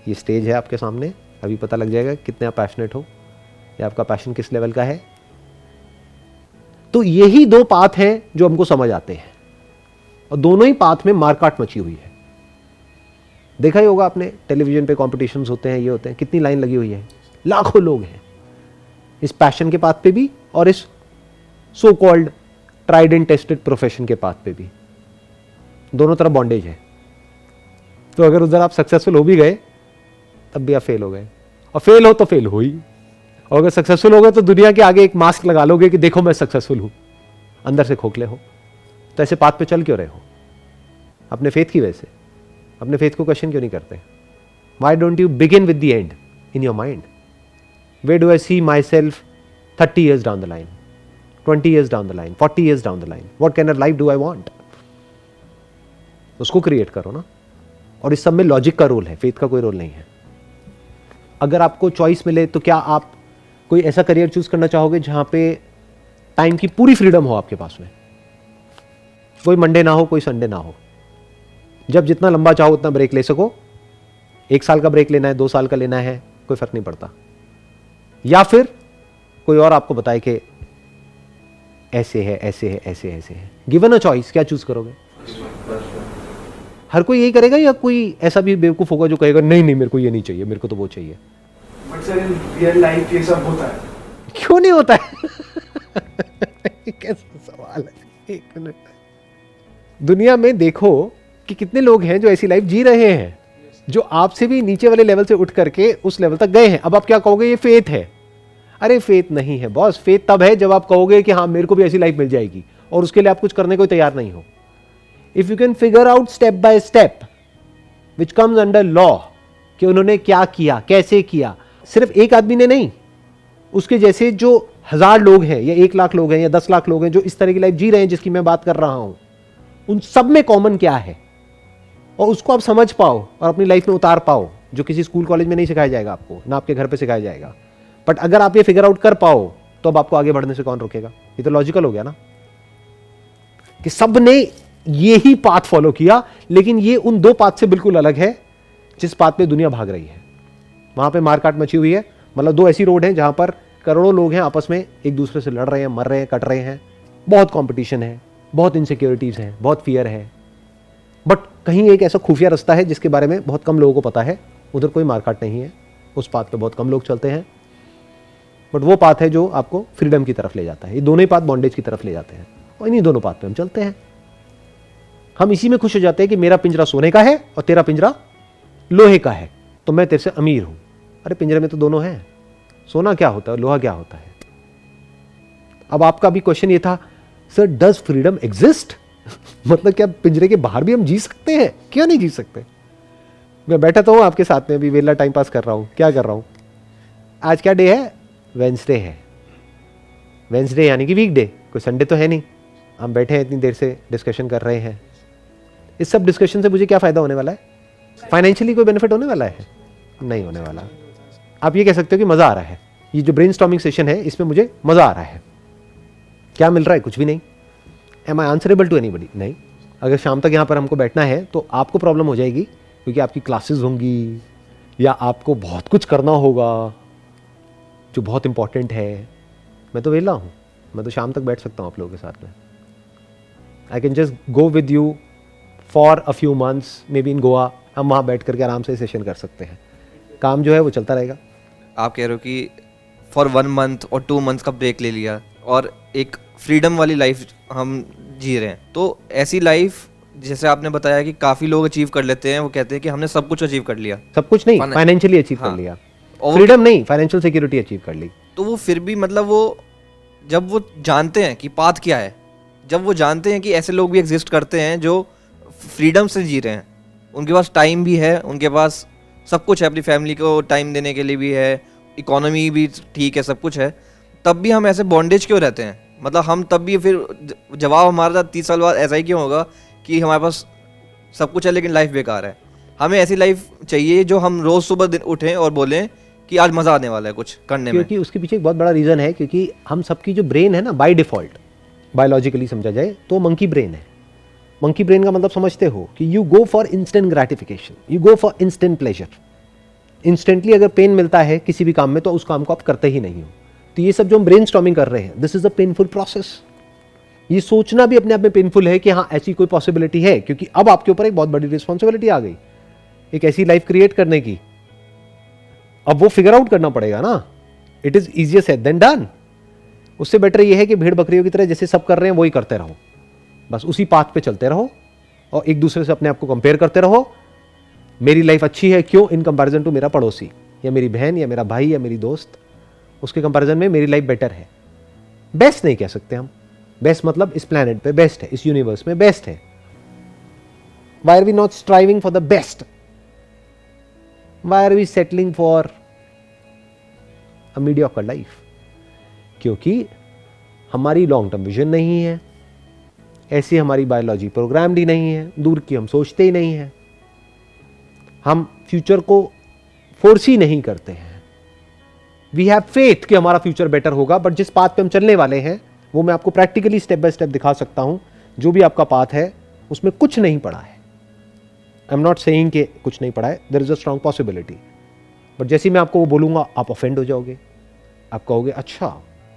ये स्टेज है आपके सामने, अभी पता लग जाएगा कितने आप पैशनेट हो या आपका पैशन किस लेवल का है। तो यही दो पाथ हैं जो हमको समझ आते हैं और दोनों ही पाथ में मारकाट मची हुई है। देखा ही होगा आपने, टेलीविजन पे कॉम्पिटिशन्स होते हैं, ये होते हैं, कितनी लाइन लगी हुई है, लाखों लोग हैं इस पैशन के पाथ पे भी और इस so called tried and tested profession के पाथ पे भी। दोनों तरफ बॉन्डेज है। तो अगर उधर आप सक्सेसफुल हो भी गए तब भी आप फेल हो गए, और फेल हो तो फेल हो ही। और अगर सक्सेसफुल हो गए तो दुनिया के आगे एक मास्क लगा लोगे कि देखो मैं सक्सेसफुल हूं, अंदर से खोखले हो। तो ऐसे पाथ पे चल क्यों रहे हो? अपने फेथ की वजह से। अपने फेथ को क्वेश्चन क्यों नहीं करते? Why don't you begin with the end in your mind? Where do I see myself 30 years down the line, 20 years down the line, 40 years down the line? What kind of life do I want? उसको create करो ना। और इस सब में logic का role है, faith का कोई रोल नहीं है। अगर आपको चॉइस मिले तो क्या आप कोई ऐसा करियर चूज करना चाहोगे जहां पे टाइम की पूरी फ्रीडम हो आपके पास में, कोई मंडे ना हो, कोई संडे ना हो, जब जितना लंबा चाहो उतना ब्रेक ले सको। 1 साल का ब्रेक लेना है, 2 साल का लेना है, कोई फर्क नहीं पड़ता। या फिर कोई और आपको बताए कि ऐसे है, ऐसे है, ऐसे है, ऐसे है। गिवन अ चॉइस, क्या चूज करोगे? हर कोई यही करेगा या कोई ऐसा भी बेवकूफ होगा जो कहेगा नहीं नहीं मेरे को ये नहीं चाहिए, मेरे को तो वो चाहिए? But sir in real life ये सब होता है। क्यों नहीं होता है? कैसा सवाल है, 1 मिनट। दुनिया में देखो कि कितने लोग हैं जो ऐसी लाइफ जी रहे हैं जो आपसे भी नीचे वाले लेवल से उठ करके उस लेवल तक गए हैं। अब आप क्या कहोगे? ये फेथ है। अरे फेथ नहीं है बॉस, फेथ तब है जब आप कहोगे कि हाँ मेरे को भी ऐसी लाइफ मिल जाएगी और उसके लिए आप कुछ करने को तैयार नहीं हो। If you can figure out step by step which comes under law कि उन्होंने क्या किया, कैसे किया, सिर्फ एक आदमी ने नहीं, उसके जैसे जो 1000 लोग हैं या 1 लाख लोग हैं या 10 लाख लोग हैं जो इस तरह की लाइफ जी रहे हैं जिसकी मैं बात कर रहा हूं, उन सब में कॉमन क्या है और उसको आप समझ पाओ और अपनी लाइफ में उतार पाओ, जो किसी स्कूल कॉलेज में नहीं सिखाया जाएगा आपको, ना आपके घर पे सिखाया जाएगा। बट अगर आप ये फिगर आउट कर पाओ तो अब आपको आगे बढ़ने से कौन रोकेगा? ये तो लॉजिकल हो गया ना कि सब ने ये ही पाथ फॉलो किया, लेकिन ये उन 2 पाथ से बिल्कुल अलग है जिस पाथ पे दुनिया भाग रही है। वहां पे मारकाट मची हुई है, मतलब 2 ऐसी रोड हैं जहां पर करोड़ों लोग हैं आपस में एक दूसरे से लड़ रहे हैं, मर रहे हैं, कट रहे हैं, बहुत कंपटीशन है, बहुत इनसिक्योरिटीज है, बहुत फियर है। बट कहीं एक ऐसा खुफिया रास्ता है जिसके बारे में बहुत कम लोगों को पता है, उधर कोई मारकाट नहीं है, उस पाथ पे बहुत कम लोग चलते हैं, बट वो पाथ है जो आपको फ्रीडम की तरफ ले जाता है। ये दोनों ही पाथ बॉन्डेज की तरफ ले जाते हैं और इन्हीं दोनों पाथ पे हम चलते हैं। हम इसी में खुश हो जाते हैं कि मेरा पिंजरा सोने का है और तेरा पिंजरा लोहे का है, तो मैं तेरे से अमीर हूं। अरे पिंजरे में तो दोनों हैं, सोना क्या होता है, लोहा क्या होता है? अब आपका भी क्वेश्चन ये था, सर डज फ्रीडम एग्जिस्ट? मतलब क्या पिंजरे के बाहर भी हम जी सकते हैं? क्यों नहीं जी सकते? मैं बैठा तो हूं आपके साथ में, अभी वेला टाइम पास कर रहा हूं। क्या कर रहा हूं? आज क्या डे है? वेंसडे है। वेंसडे यानी कि वीकडे, कोई संडे तो है नहीं। हम बैठे हैं इतनी देर से डिस्कशन कर रहे हैं। इस सब डिस्कशन से मुझे क्या फायदा होने वाला है? फाइनेंशियली कोई बेनिफिट होने वाला है? नहीं होने वाला। आप ये कह सकते हो कि मजा आ रहा है, ये जो ब्रेनस्टॉर्मिंग सेशन है इसमें मुझे मजा आ रहा है। क्या मिल रहा है? कुछ भी नहीं। Am I answerable to anybody? नहीं। अगर शाम तक यहाँ पर हमको बैठना है तो आपको प्रॉब्लम हो जाएगी, क्योंकि आपकी क्लासेस होंगी या आपको बहुत कुछ करना होगा जो बहुत इंपॉर्टेंट है। मैं तो वेला हूँ, मैं तो शाम तक बैठ सकता हूँ आप लोगों के साथ में। I can just go with you for a few months, may be in Goa. हम वहाँ बैठ करके आराम से सेशन कर सकते हैं, काम जो है वो चलता रहेगा। आप कह रहे हो कि फॉर 1 मंथ और 2 मंथ्स का ब्रेक ले लिया और एक फ्रीडम वाली लाइफ हम जी रहे हैं, तो ऐसी लाइफ जैसे आपने बताया कि काफ़ी लोग अचीव कर लेते हैं, वो कहते हैं कि हमने सब कुछ अचीव कर लिया। सब कुछ नहीं, फाइनेंशियली अचीव कर लिया। फ्रीडम नहीं, फाइनेंशियल सिक्योरिटी अचीव कर ली। तो वो फिर भी मतलब वो जब वो जानते हैं कि पाथ क्या है, जब वो जानते हैं कि ऐसे लोग भी एग्जिस्ट करते हैं जो फ्रीडम से जी रहे हैं, उनके पास टाइम भी है, उनके पास सब कुछ है, अपनी फैमिली को टाइम देने के लिए भी है, इकोनॉमी भी ठीक है, सब कुछ है, तब भी हम ऐसे बॉन्डेज क्यों रहते हैं? मतलब हम तब भी फिर जवाब हमारा 30 साल बाद ऐसा ही क्यों होगा कि हमारे पास सब कुछ है लेकिन लाइफ बेकार है? हमें ऐसी लाइफ चाहिए जो हम रोज़ सुबह दिन उठें और बोलें कि आज मज़ा आने वाला है कुछ करने में। क्योंकि उसके पीछे एक बहुत बड़ा रीज़न है, क्योंकि हम सबकी जो ब्रेन है ना, बाय डिफ़ॉल्ट बायोलॉजिकली समझा जाए तो मंकी ब्रेन है। मंकी ब्रेन का मतलब समझते हो कि you go for instant gratification, you go for instant pleasure. Instantly अगर पेन मिलता है किसी भी काम में तो उस काम को आप करते ही नहीं हो। तो ये सब जो हम ब्रेनस्टॉर्मिंग कर रहे हैं, this is a painful process. ये सोचना भी अपने आप में पेनफुल है कि हाँ ऐसी कोई पॉसिबिलिटी है, क्योंकि अब आपके ऊपर एक बहुत बड़ी रिस्पॉन्सिबिलिटी आ गई, एक ऐसी लाइफ क्रिएट करने की। अब वो फिगर आउट करना पड़ेगा ना। It is easier said than done. उससे बेटर ये है कि भेड़ बकरियों की तरह जैसे सब कर रहे हैं वही करते रहो, बस उसी पाथ पे चलते रहो और एक दूसरे से अपने आप को कंपेयर करते रहो। मेरी लाइफ अच्छी है क्यों इन कंपैरिजन टू मेरा पड़ोसी या मेरी बहन या मेरा भाई या मेरी दोस्त, उसके कंपैरिजन में मेरी लाइफ बेटर है। बेस्ट नहीं कह सकते हम, बेस्ट मतलब इस प्लैनेट पे बेस्ट है, इस यूनिवर्स में बेस्ट है। Why are we not striving for the best? Why are we settling for a mediocre life? क्योंकि हमारी लॉन्ग टर्म विजन नहीं है, ऐसी हमारी बायोलॉजी प्रोग्राम्ड ही नहीं है, दूर की हम सोचते ही नहीं है, हम फ्यूचर को फोर्स ही नहीं करते हैं। वी हैव फेथ कि हमारा फ्यूचर बेटर होगा, बट जिस पाथ पे हम चलने वाले हैं वो मैं आपको प्रैक्टिकली स्टेप बाय स्टेप दिखा सकता हूँ। जो भी आपका पाथ है उसमें कुछ नहीं पड़ा है। आई एम नॉट सेइंग कि कुछ नहीं पड़ा है, there is a strong possibility, but जैसे ही मैं आपको वो बोलूँगा आप ऑफेंड हो जाओगे, आप कहोगे अच्छा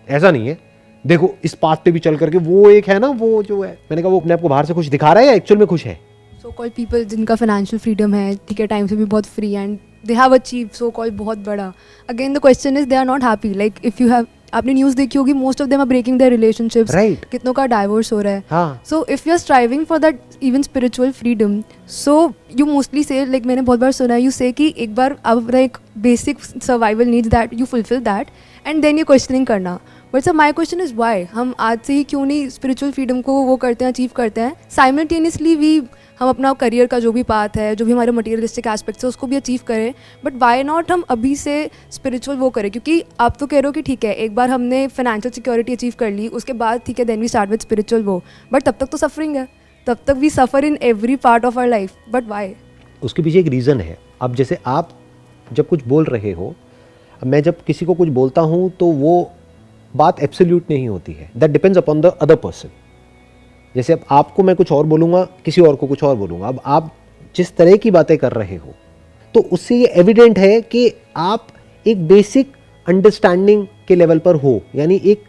ऐसा नहीं है, देखो इस पाथ पे भी चल करके वो एक है ना, वो जो है, मैंने कहा वो अपने आप को बाहर से खुश दिखा रहा है या एक्चुअल में खुश है। सो कॉल्ड पीपल जिनका फाइनेंशियल फ्रीडम है, ठीक है, टाइम से भी बहुत free and they have achieve so called बहुत बड़ा, again the question is they are not happy. Like if you have, आपने न्यूज़ देखी होगी, most of them are breaking their relationships, Right. कितनों का डाइवोर्स हो रहा है। हाँ। So if you are striving for that even spiritual freedom, so you mostly से, लाइक मैंने बहुत बार सुना है, यू से कि एक बार अब एक basic survival needs that you fulfil that and then you questioning करना। But sir my question is why हम आज से ही क्यों नहीं स्पिरिचुअल फ्रीडम को वो करते हैं, अचीव करते हैं, साइमल्टेनियसली भी हम अपना करियर का जो भी पाथ है, जो भी हमारे मटेरियलिस्टिक एस्पेक्ट्स है, उसको भी अचीव करें। बट वाई नॉट हम अभी से स्पिरिचुअल वो करें, क्योंकि आप तो कह रहे हो कि ठीक है एक बार हमने फाइनेंशियल सिक्योरिटी अचीव कर ली, उसके बाद ठीक है then we start with spiritual वो, बट तब तक तो सफरिंग है, तब तक we suffer in every part of our life, but why? उसके पीछे एक रीज़न है। अब जैसे आप जब कुछ बोल रहे हो, मैं जब किसी को कुछ बोलता हूँ तो वो बात एब्सोल्यूट नहीं होती है, that depends upon the other person. जैसे अब आपको मैं कुछ और बोलूँगा, किसी और को कुछ और बोलूँगा, अब आप जिस तरह की बातें कर रहे हो तो उससे ये एविडेंट है कि आप एक बेसिक अंडरस्टैंडिंग के लेवल पर हो, यानी एक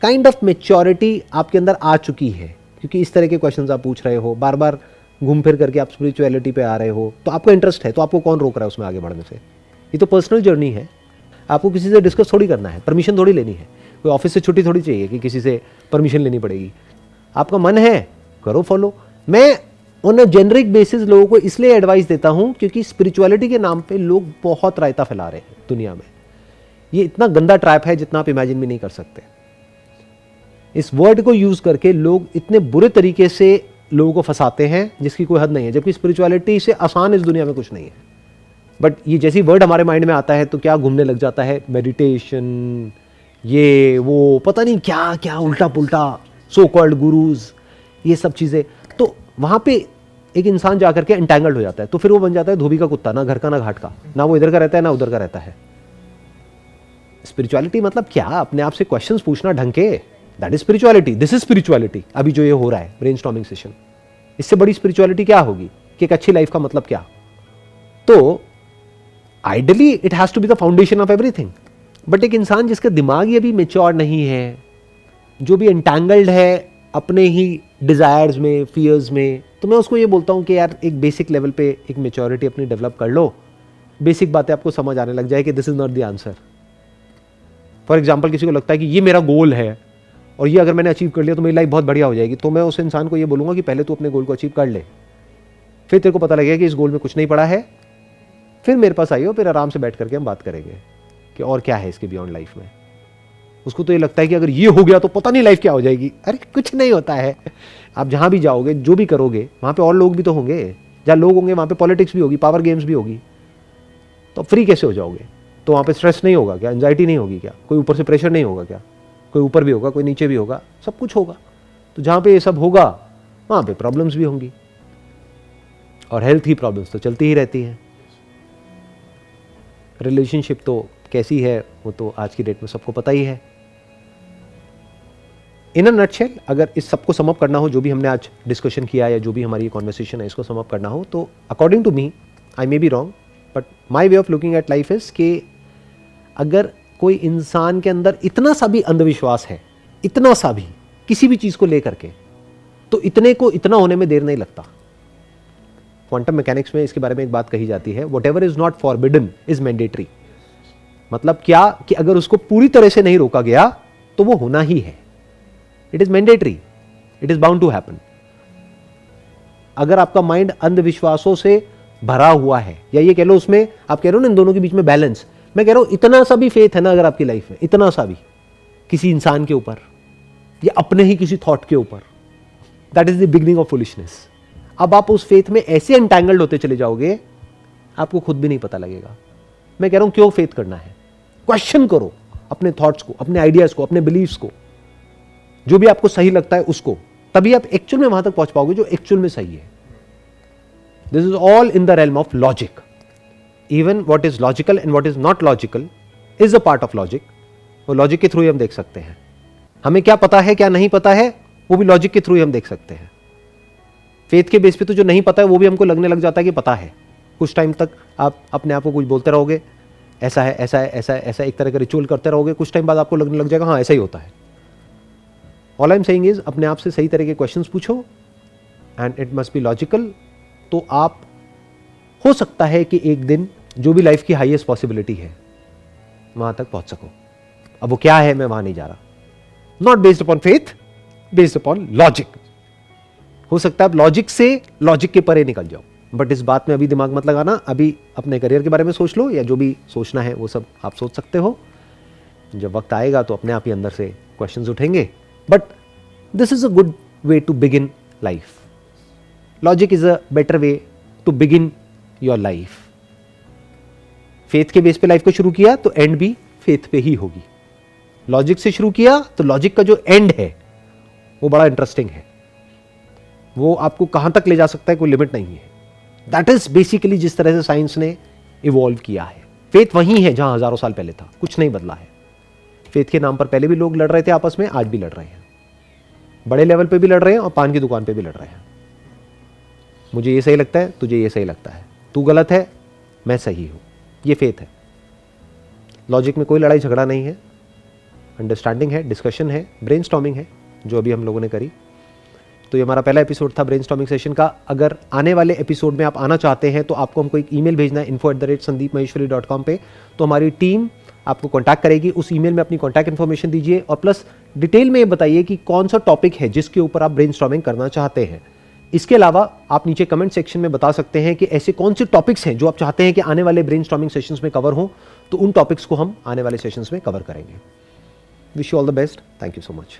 काइंड ऑफ मैच्योरिटी आपके अंदर आ चुकी है, क्योंकि इस तरह के क्वेश्चंस आप पूछ रहे हो, बार बार घूम फिर करके आप स्पिरिचुअलिटी पे आ रहे हो, तो आपको इंटरेस्ट है, तो आपको कौन रोक रहा है उसमें आगे बढ़ने से? ये तो पर्सनल जर्नी है, आपको किसी से डिस्कस थोड़ी करना है, परमिशन थोड़ी लेनी है, कोई ऑफिस से छुट्टी थोड़ी चाहिए कि किसी से परमिशन लेनी पड़ेगी। आपका मन है करो फॉलो। मैं ऑन अ जेनरिक बेसिस लोगों को इसलिए एडवाइस देता हूं क्योंकि स्पिरिचुअलिटी के नाम पे लोग बहुत रायता फैला रहे हैं दुनिया में। ये इतना गंदा ट्रैप है जितना आप इमेजिन भी नहीं कर सकते। इस वर्ड को यूज करके लोग इतने बुरे तरीके से लोगों को फंसाते हैं जिसकी कोई हद नहीं है, जबकि स्पिरिचुअलिटी से आसान इस दुनिया में कुछ नहीं है। बट ये जैसी वर्ड हमारे माइंड में आता है तो क्या घूमने लग जाता है, मेडिटेशन, ये वो पता नहीं क्या क्या उल्टा पुल्टा, सो कॉल्ड गुरुज, ये सब चीज़ें। तो वहाँ पे एक इंसान जाकर के एंटैंगल्ड हो जाता है, तो फिर वो बन जाता है धोबी का कुत्ता, ना घर का ना घाट का, ना वो इधर का रहता है ना उधर का रहता है। स्पिरिचुअलिटी मतलब क्या? अपने आप से क्वेश्चंस पूछना ढंग के, that is spirituality. This is spirituality. अभी जो ये हो रहा है ब्रेनस्टॉर्मिंग सेशन, इससे बड़ी स्पिरिचुअलिटी क्या होगी कि एक अच्छी लाइफ का मतलब क्या? तो ideally it has to be the foundation of everything. But एक इंसान जिसका दिमाग ही अभी मेच्योर नहीं है, जो भी एंटैंगल्ड है अपने ही डिजायर्स में, फियर्स में, तो मैं उसको ये बोलता हूँ कि यार एक बेसिक लेवल पे एक मेच्योरिटी अपनी डेवलप कर लो, बेसिक बातें आपको समझ आने लग जाए कि this is not the answer. For example किसी को लगता है कि ये मेरा गोल है और ये अगर मैंने अचीव कर लिया तो मेरी लाइफ बहुत बढ़िया हो जाएगी, तो मैं उस इंसान को ये बोलूँगा कि पहले तू अपने गोल को अचीव कर ले, फिर तेरे को पता लगेगा कि इस गोल में कुछ नहीं पड़ा है, फिर मेरे पास आइए, फिर आराम से बैठ करके हम बात करेंगे कि और क्या है इसके बियॉन्ड लाइफ में। उसको तो ये लगता है कि अगर ये हो गया तो पता नहीं लाइफ क्या हो जाएगी। अरे कुछ नहीं होता है। आप जहाँ भी जाओगे, जो भी करोगे, वहाँ पे और लोग भी तो होंगे। जहाँ लोग होंगे वहाँ पे पॉलिटिक्स भी होगी, पावर गेम्स भी होगी, तो फ्री कैसे हो जाओगे? तो वहाँ पे स्ट्रेस नहीं होगा क्या? एंजाइटी नहीं होगी क्या? कोई ऊपर से प्रेशर नहीं होगा क्या? कोई ऊपर भी होगा, कोई नीचे भी होगा, सब कुछ होगा। तो जहाँ पे ये सब होगा वहाँ पे प्रॉब्लम्स भी होंगी, और हेल्थ की प्रॉब्लम्स तो चलती ही रहती हैं। रिलेशनशिप तो कैसी है वो तो आज की डेट में सबको पता ही है। इन अ नटशेल, अगर इस सबको समअप करना हो, जो भी हमने आज डिस्कशन किया या जो भी हमारी कॉन्वर्सेशन है, इसको समअप करना हो, तो according to me, I may be wrong, but my way of looking at life is कि अगर कोई इंसान के अंदर इतना सा भी अंधविश्वास है, इतना सा भी किसी भी चीज़ को लेकर के, तो इतने को इतना होने में देर नहीं लगता। क्वांटम मैकेनिक्स में इसके बारे में एक बात कही जाती है, what ever is not forbidden is mandatory. मतलब क्या कि अगर उसको पूरी तरह से नहीं रोका गया तो वो होना ही है। It is mandatory, it is bound to happen. अगर आपका माइंड अंधविश्वासों से भरा हुआ है, या ये कह लो उसमें आप कह रहे हो ना इन दोनों के बीच में बैलेंस, मैं कह रहा हूं इतना सा भी फेथ है ना अगर आपकी लाइफ में, इतना सा भी किसी इंसान के ऊपर या अपने ही किसी थॉट के ऊपर, that is the beginning of foolishness. अब आप उस फेथ में ऐसे एंटैंगल्ड होते चले जाओगे आपको खुद भी नहीं पता लगेगा। मैं कह रहा हूं क्यों फेथ करना है? क्वेश्चन करो अपने थॉट्स को, अपने आइडियाज को, अपने बिलीव्स को, जो भी आपको सही लगता है उसको, तभी आप एक्चुअल में वहां तक पहुंच पाओगे जो एक्चुअल में सही है। This is all in the realm of logic. Even what is logical and what is not logical is a part of logic. वो लॉजिक के थ्रू ही हम देख सकते हैं। हमें क्या पता है क्या नहीं पता है वो भी लॉजिक के थ्रू ही हम देख सकते हैं। फेथ के बेस पे तो जो नहीं पता है वो भी हमको लगने लग जाता है कि पता है। कुछ टाइम तक आप अपने आप को कुछ बोलते रहोगे, ऐसा है ऐसा है ऐसा है ऐसा, एक तरह का रिचुअल करते रहोगे, कुछ टाइम बाद आपको लगने लग जाएगा हाँ ऐसा ही होता है। All I am saying is अपने आप से सही तरह के क्वेश्चंस पूछो and it must be logical. तो आप हो सकता है कि एक दिन जो भी लाइफ की हाईएस्ट पॉसिबिलिटी है वहां तक पहुंच सको। अब वो क्या है मैं वहां नहीं जा रहा। Not based upon faith, based upon logic. हो सकता है आप लॉजिक से लॉजिक के परे निकल जाओ, बट इस बात में अभी दिमाग मत लगाना। अभी अपने करियर के बारे में सोच लो, या जो भी सोचना है वो सब आप सोच सकते हो। जब वक्त आएगा तो अपने आप ही अंदर से क्वेश्चंस उठेंगे। But this is a good way to begin life. Logic is a better way to begin your life. Faith के बेस पे लाइफ को शुरू किया तो एंड भी फेथ पे ही होगी। लॉजिक से शुरू किया तो लॉजिक का जो एंड है वो बड़ा इंटरेस्टिंग है। वो आपको कहां तक ले जा सकता है कोई लिमिट नहीं है। दैट इज बेसिकली जिस तरह से साइंस ने इवॉल्व किया है। फेथ वही है जहां हजारों साल पहले था, कुछ नहीं बदला है। फेथ के नाम पर पहले भी लोग लड़ रहे थे आपस में, आज भी लड़ रहे हैं। बड़े लेवल पे भी लड़ रहे हैं और पान की दुकान पे भी लड़ रहे हैं। मुझे ये सही लगता है, तुझे ये सही लगता है, तू गलत है, मैं सही हूं। ये फेथ है। लॉजिक में कोई लड़ाई झगड़ा नहीं है, अंडरस्टैंडिंग है, डिस्कशन है, ब्रेनस्टॉर्मिंग है, जो अभी हम लोगों ने करी। तो ये हमारा पहला एपिसोड था ब्रेनस्टॉर्मिंग सेशन का। अगर आने वाले एपिसोड में आप आना चाहते हैं तो आपको हमको एक ईमेल भेजना है info@sandeepmaheshwari.com पे। तो हमारी टीम आपको कांटेक्ट करेगी। उस ईमेल में अपनी कांटेक्ट इन्फॉर्मेशन दीजिए और प्लस डिटेल में ये बताइए कि कौन सा टॉपिक है जिसके ऊपर आप ब्रेनस्टॉर्मिंग करना चाहते हैं। इसके अलावा आप नीचे कमेंट सेक्शन में बता सकते हैं कि ऐसे कौन से टॉपिक्स हैं जो आप चाहते हैं कि आने वाले ब्रेनस्टॉर्मिंग सेशंस में कवर हों, तो उन टॉपिक्स को हम आने वाले सेशंस में कवर करेंगे। Wish you all the best. Thank you so much.